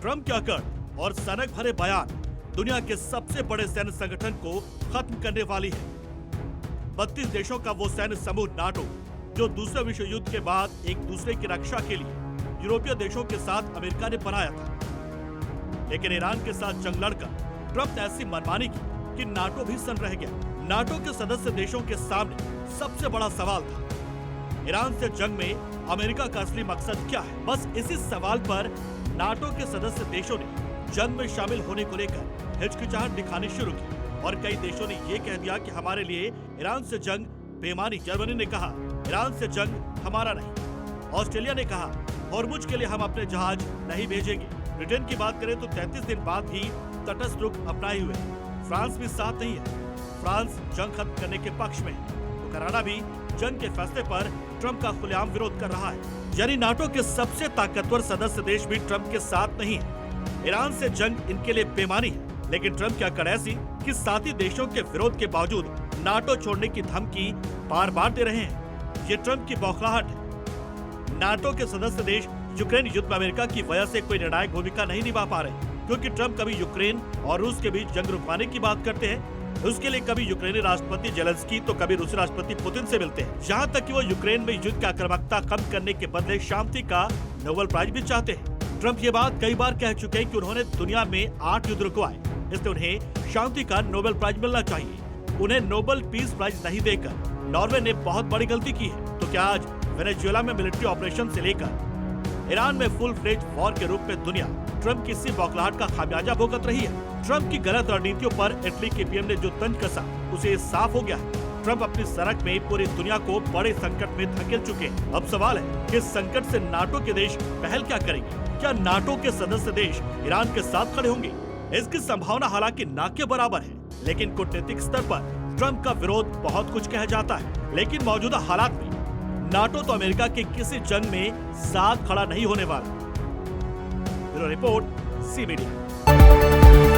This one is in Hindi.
ट्रम्प के अकड़ और सनक भरे बयान दुनिया के सबसे बड़े सैन्य संगठन को खत्म करने वाली है। 32 देशों का वो सैन्य समूह नाटो, जो दूसरे विश्व युद्ध के बाद एक दूसरे की रक्षा के लिए यूरोपीय देशों के साथ अमेरिका ने बनाया था, लेकिन ईरान के साथ जंग लड़कर ट्रम्प ने ऐसी मनमानी की कि नाटो भी सन्न रह गया। नाटो के सदस्य देशों के सामने सबसे बड़ा सवाल था, ईरान से जंग में अमेरिका का असली मकसद क्या है। बस इसी सवाल पर नाटो के सदस्य देशों ने जंग में शामिल होने को लेकर हिचकिचाहट दिखानी शुरू की और कई देशों ने ये कह दिया कि हमारे लिए ईरान से जंग बेईमानी। जर्मनी ने कहा ईरान से जंग हमारा नहीं। ऑस्ट्रेलिया ने कहा हॉर्मुज के लिए हम अपने जहाज नहीं भेजेंगे। ब्रिटेन की बात करें तो 33 दिन बाद ही तटस्थ रुख अपनाए हुए। फ्रांस भी साथ नहीं है, फ्रांस जंग खत्म करने के पक्ष में है। तो कनाडा भी जंग के फैसले पर ट्रम्प का खुलेआम विरोध कर रहा है। यानी नाटो के सबसे ताकतवर सदस्य देश भी ट्रम्प के साथ नहीं है। ईरान से जंग इनके लिए बेईमानी है, लेकिन ट्रम्प की अकड़ ऐसी कि साथी देशों के विरोध के बावजूद नाटो छोड़ने की धमकी बार बार दे रहे हैं। ये ट्रम्प की बौखलाहट है। नाटो के सदस्य देश यूक्रेन युद्ध में अमेरिका की वजह से कोई निर्णायक भूमिका नहीं निभा पा रहे, क्योंकि ट्रम्प कभी यूक्रेन और रूस के बीच जंग रुकवाने की बात करते हैं, उसके लिए कभी यूक्रेनी राष्ट्रपति जेलेंस्की तो कभी रूसी राष्ट्रपति पुतिन से मिलते हैं। यहाँ तक कि वो यूक्रेन में युद्ध की आक्रामकता कम करने के बदले शांति का नोबेल प्राइज भी चाहते हैं। ट्रम्प ये बात कई बार कह चुके हैं कि उन्होंने दुनिया में 8 युद्ध रुकवाए, इसलिए उन्हें शांति का नोबेल प्राइज मिलना चाहिए। उन्हें नोबेल पीस प्राइज नहीं देकर नॉर्वे ने बहुत बड़ी गलती की है। तो क्या आज वेनेजुएला में मिलिट्री ऑपरेशन से लेकर ईरान में फुल फ्लेज वॉर के रूप में दुनिया ट्रम्प की इसी बौखलाहट का खामियाजा भुगत रही है। ट्रम्प की गलत रणनीतियों पर इटली के पीएम ने जो तंज कसा, उसे साफ हो गया है। ट्रम्प अपनी सड़क में पूरी दुनिया को बड़े संकट में धकेल चुके हैं। अब सवाल है कि इस संकट से नाटो के देश पहल क्या करेंगे? क्या नाटो के सदस्य देश ईरान के साथ खड़े होंगे? इसकी संभावना हालांकि ना के बराबर है, लेकिन कूटनीतिक स्तर पर ट्रम्प का विरोध बहुत कुछ कहा जाता है। लेकिन मौजूदा हालात में नाटो तो अमेरिका के किसी जंग में साथ खड़ा नहीं होने वाला। Bureau report, C media.